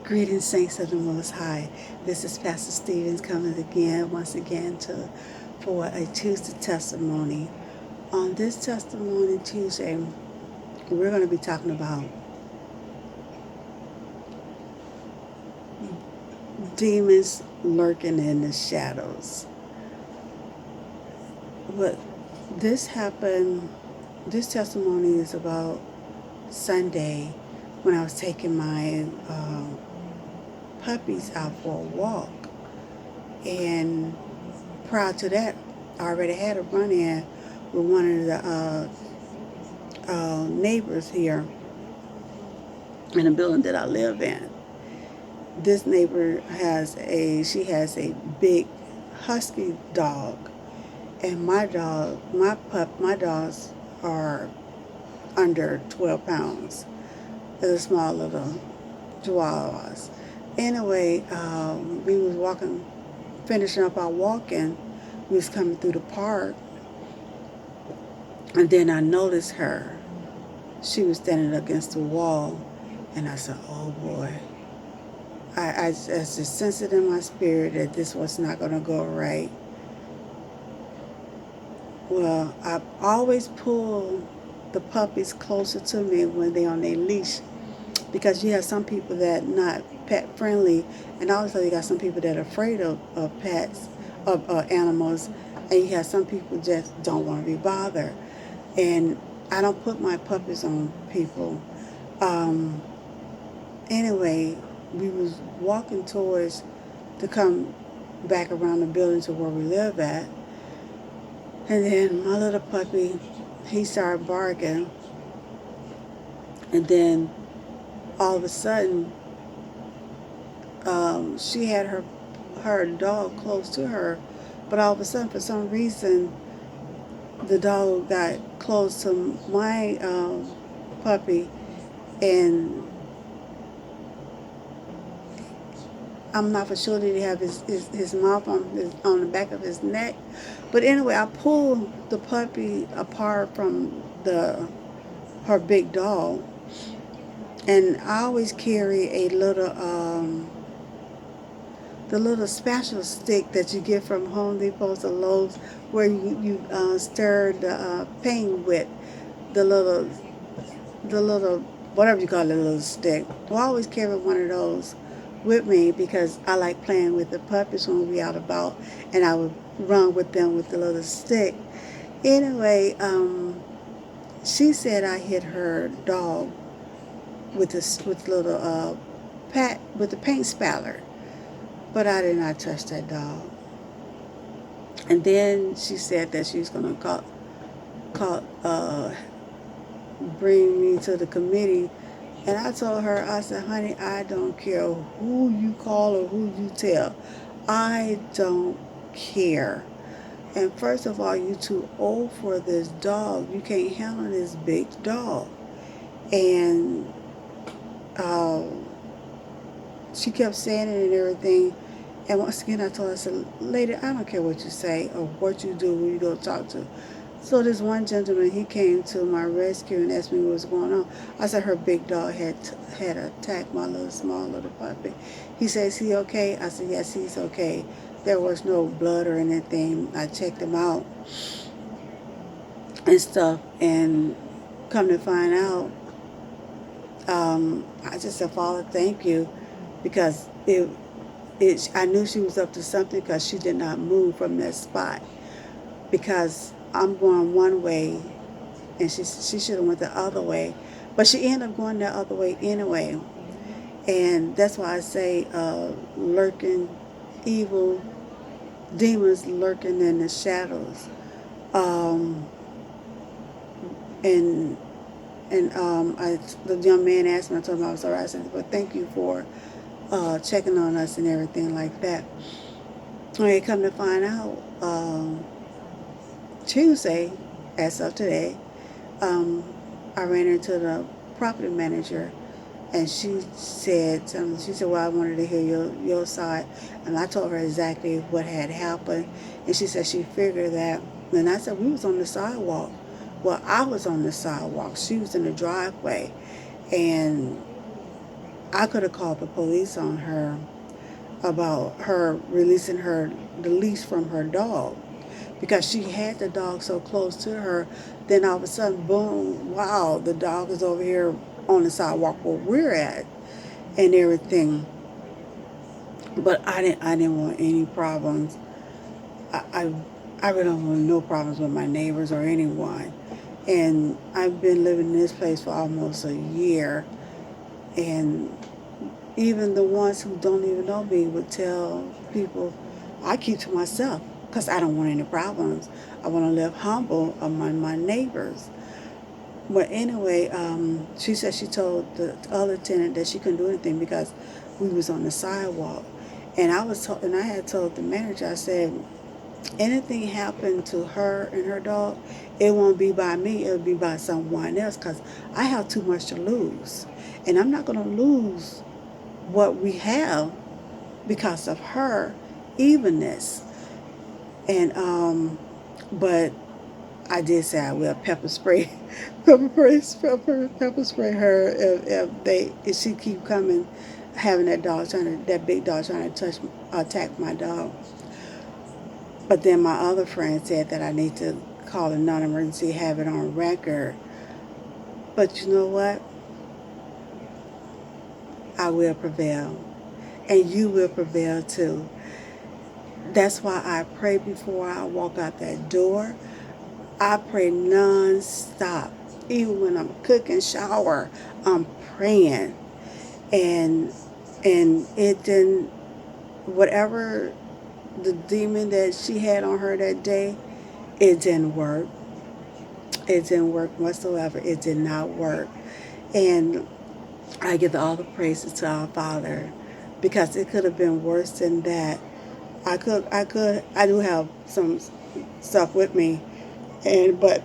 Greetings, saints of the Most High. This is Pastor Stevens coming again, once again, for a Tuesday testimony. On this testimony Tuesday, we're going to be talking about demons lurking in the shadows. What this happened, this testimony is about Sunday when I was taking my puppies out for a walk. And prior to that, I already had a run-in with one of the neighbors here in the building that I live in. This neighbor has a big husky dog, and my dogs are under 12 pounds. They're small little chihuahuas. Anyway, we was finishing up our walking. We was coming through the park, and then I noticed her. She was standing against the wall, and I said, "Oh boy." I just sensed it in my spirit that this was not going to go right. Well, I always pull the puppies closer to me when they're on their leash, because you have some people that not pet friendly, and also you got some people that are afraid of pets, of animals, and you have some people just don't want to be bothered. And I don't put my puppies on people. Um, anyway, we was walking to come back around the building to where we live at, and then my little puppy, he started barking, and then all of a sudden, she had her dog close to her, but all of a sudden, for some reason, the dog got close to my puppy, and I'm not for sure that he have his mouth on the back of his neck. But anyway, I pulled the puppy apart from her big dog, and I always carry a little the little special stick that you get from Home Depot or Lowe's, where you stir the paint with the little whatever you call it, little stick. Well, I always carry one of those with me because I like playing with the puppies when we out about, and I would run with them with the little stick. Anyway, she said I hit her dog with little pat with the paint spatter, but I did not touch that dog. And then she said that she was gonna bring me to the committee. And I told her, I said, "Honey, I don't care who you call or who you tell. I don't care. And first of all, you too old for this dog. You can't handle this big dog." And uh, she kept saying it and everything. And once again, I told her, I said, "Lady, I don't care what you say or what you do when you go talk to." So this one gentleman, he came to my rescue and asked me what was going on. I said her big dog had attacked my small little puppy. He said, "Is he okay?" I said, "Yes, he's okay. There was no blood or anything. I checked him out and stuff." And come to find out, I just said, "Father, thank you," because I knew she was up to something, because she did not move from that spot. Because I'm going one way, and she should have went the other way, but she ended up going the other way anyway. And that's why I say lurking evil demons lurking in the shadows. Um, and the young man asked me, I told him I was all right. I said, "Well, thank you for checking on us and everything like that." When I come to find out, Tuesday, as of today, um, I ran into the property manager, and she said something. She said, "Well, I wanted to hear your side," and I told her exactly what had happened, and she said she figured that. And I said, "We was on the sidewalk." Well, I was on the sidewalk. She was in the driveway, and I could have called the police on her about her releasing the leash from her dog because she had the dog so close to her. Then all of a sudden, boom! Wow, the dog is over here on the sidewalk where we're at and everything. But I didn't want any problems. I, I, I really don't want no problems with my neighbors or anyone. And I've been living in this place for almost a year, and even the ones who don't even know me would tell people I keep to myself because I don't want any problems. I want to live humble among my neighbors. But anyway, she said she told the other tenant that she couldn't do anything because we was on the sidewalk. And I had told the manager, I said, anything happened to her and her dog, it won't be by me, it'll be by someone else because I have too much to lose. And I'm not going to lose what we have because of her evenness. And but I did say I will pepper spray, pepper spray her if she keep coming, having that big dog trying to attack my dog. But then my other friend said that I need to call a non-emergency, have it on record. But you know what? I will prevail, and you will prevail too. That's why I pray before I walk out that door. I pray non-stop. Even when I'm cooking, shower, I'm praying. And it didn't, whatever the demon that she had on her that day, it didn't work. It didn't work whatsoever. It did not work. And I give all the praises to our Father because it could have been worse than that. I do have some stuff with me, but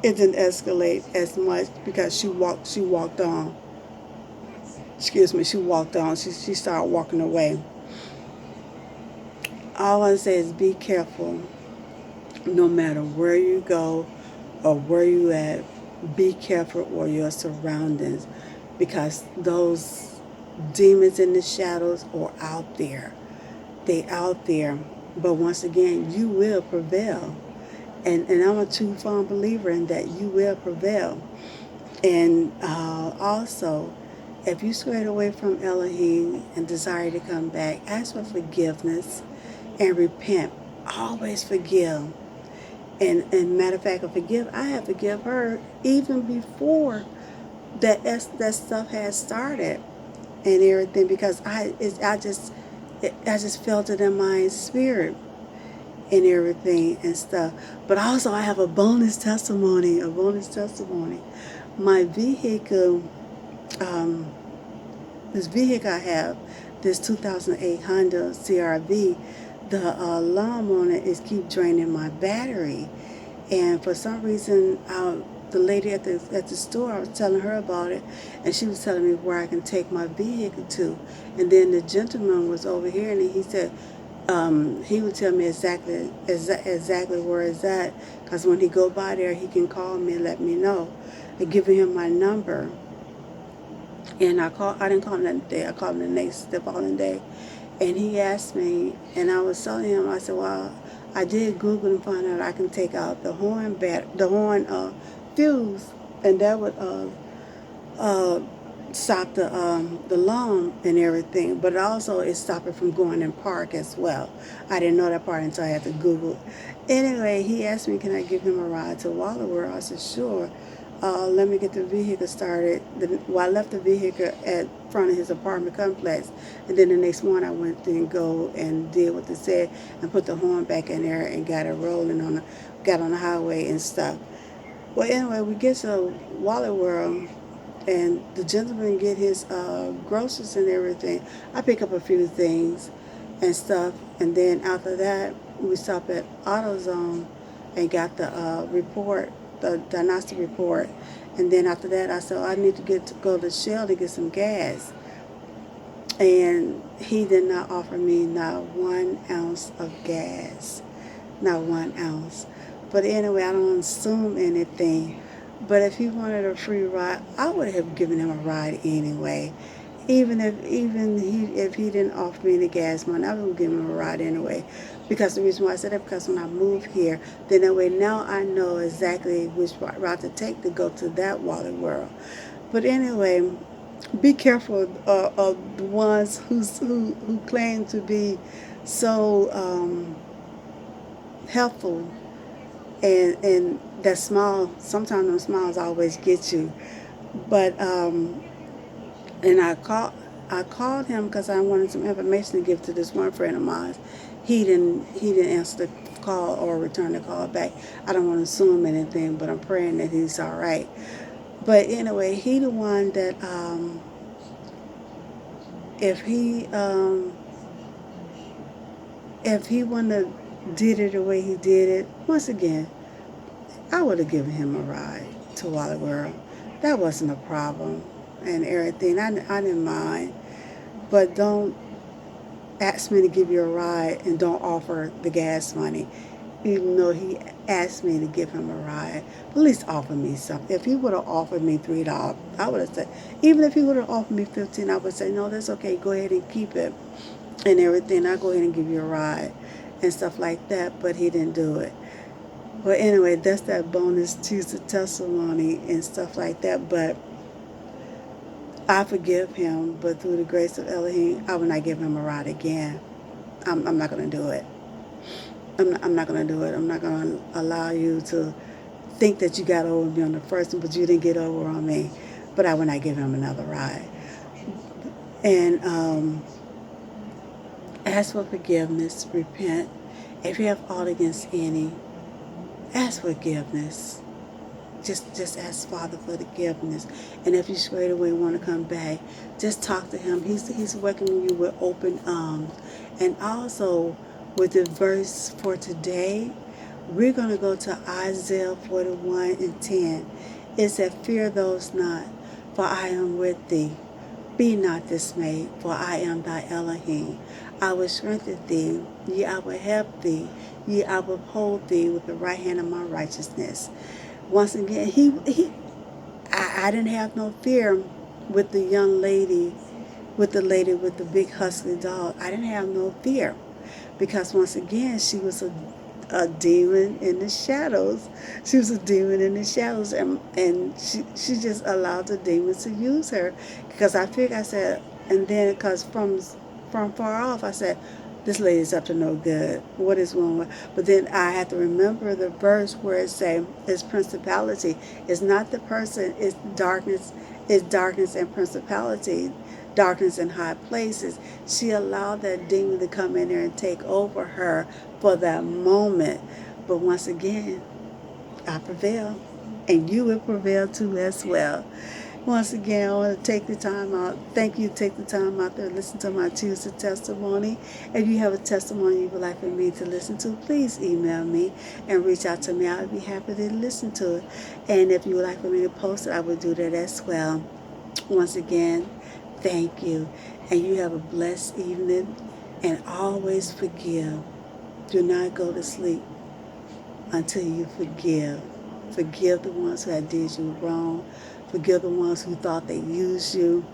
it didn't escalate as much because she walked on. Excuse me, she walked on. She started walking away. All I say is be careful no matter where you go or where you at. Be careful of your surroundings because those demons in the shadows are out there. They out there. But once again, you will prevail. And I'm a true firm believer in that you will prevail. And also, if you strayed away from Elohim and desire to come back, ask for forgiveness and repent. Always forgive. And matter of fact, I have forgive her even before that stuff had started and everything because I just felt it in my spirit and everything and stuff. But also, I have a bonus testimony. A bonus testimony. My vehicle, um, this vehicle I have, this 2008 Honda CRV, the alarm on it is keep draining my battery, and for some reason, the lady at the store, I was telling her about it, and she was telling me where I can take my vehicle to, and then the gentleman was over here, and he said he would tell me exactly where it's at, because when he go by there, he can call me and let me know. I giving him my number, and I didn't call him that day. I called him the following day, and he asked me, and I was telling him, I said, well, I did Google and find out I can take out the horn fuse, and that would uh, stop the alarm and everything. But also it stopped it from going in park as well. I didn't know that part until I had to Google. Anyway, he asked me, can I give him a ride to Wallerworld? I said, sure. Let me get the vehicle started. Well, I left the vehicle at front of his apartment complex, and then the next morning I went and go and did what they said and put the horn back in there and got it rolling got on the highway and stuff. Well, anyway, we get to Wally World, and the gentleman get his groceries and everything. I pick up a few things and stuff, and then after that, we stop at AutoZone and got the report, the diagnostic report. And then after that, I said, I need to go to Shell to get some gas. And he did not offer me not 1 ounce of gas, not 1 ounce. But anyway, I don't assume anything. But if he wanted a free ride, I would have given him a ride anyway. If he didn't offer me the gas money, I was gonna give him a ride anyway. Because the reason why I said that, because when I moved here, then that way now I know exactly which route to take to go to that Wally World. But anyway, be careful of the ones who claim to be so helpful, and that smile. Sometimes those smiles always get you. But and I called him because I wanted some information to give to this one friend of mine. He didn't answer the call or return the call back. I don't want to assume anything, but I'm praying that he's all right. But anyway, he the one that if he um, if he wouldn't have did it the way he did it, once again, I would have given him a ride to Wally World. That wasn't a problem and everything. I didn't mind. But don't ask me to give you a ride and don't offer the gas money. Even though he asked me to give him a ride, at least offer me something. If he would have offered me $3, I would have said, even if he would have offered me 15, I would say, no, that's okay. Go ahead and keep it and everything. I'll go ahead and give you a ride and stuff like that. But he didn't do it. Well, anyway, that's that bonus Tuesday testimony and stuff like that. But I forgive him, but through the grace of Elohim, I will not give him a ride again. I'm not going to do it. I'm not going to do it. I'm not going to allow you to think that you got over me on the first one, but you didn't get over on me. But I will not give him another ride. And ask for forgiveness, repent. If you have aught against any, ask forgiveness. Just ask Father for forgiveness. And if you straight away want to come back, just talk to him. He's welcoming you with open arms. And also, with the verse for today, we're going to go to Isaiah 41:10. It said, fear those not, for I am with thee. Be not dismayed, for I am thy Elohim. I will strengthen thee, yea, I will help thee, yea, I will uphold thee with the right hand of my righteousness. Once again, I didn't have no fear with the young lady, with the lady with the big husky dog. I didn't have no fear because once again, she was a demon in the shadows. She was a demon in the shadows, and she just allowed the demons to use her. Because I said, and then because from far off, I said, this lady's up to no good. What is wrong with? But then I had to remember the verse where it say it's principality. It's not the person. It's darkness. It's darkness and principality. Darkness in high places. She allowed that demon to come in there and take over her for that moment. But once again, I prevail, and you will prevail too as well. Once again, I want to take the time out. Thank you. Take the time out there to listen to my Tuesday testimony. If you have a testimony you would like for me to listen to, please email me and reach out to me. I would be happy to listen to it. And if you would like for me to post it, I would do that as well. Once again, thank you. And you have a blessed evening. And always forgive. Do not go to sleep until you forgive. Forgive the ones who have did you wrong. Forgive the ones who thought they used you.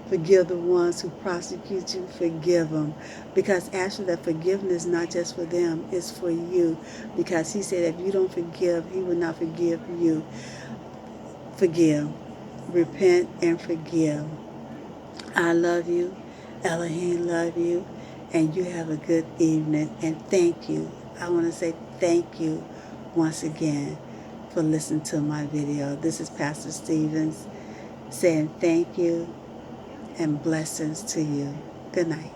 Forgive the ones who prosecute you. Forgive them. Because actually that forgiveness is not just for them, it's for you. Because he said if you don't forgive, he will not forgive you. Forgive. Repent and forgive. I love you. Elohim love you. And you have a good evening. And thank you. I want to say thank you once again for listening to my video. This is Pastor Stevens saying thank you and blessings to you. Good night.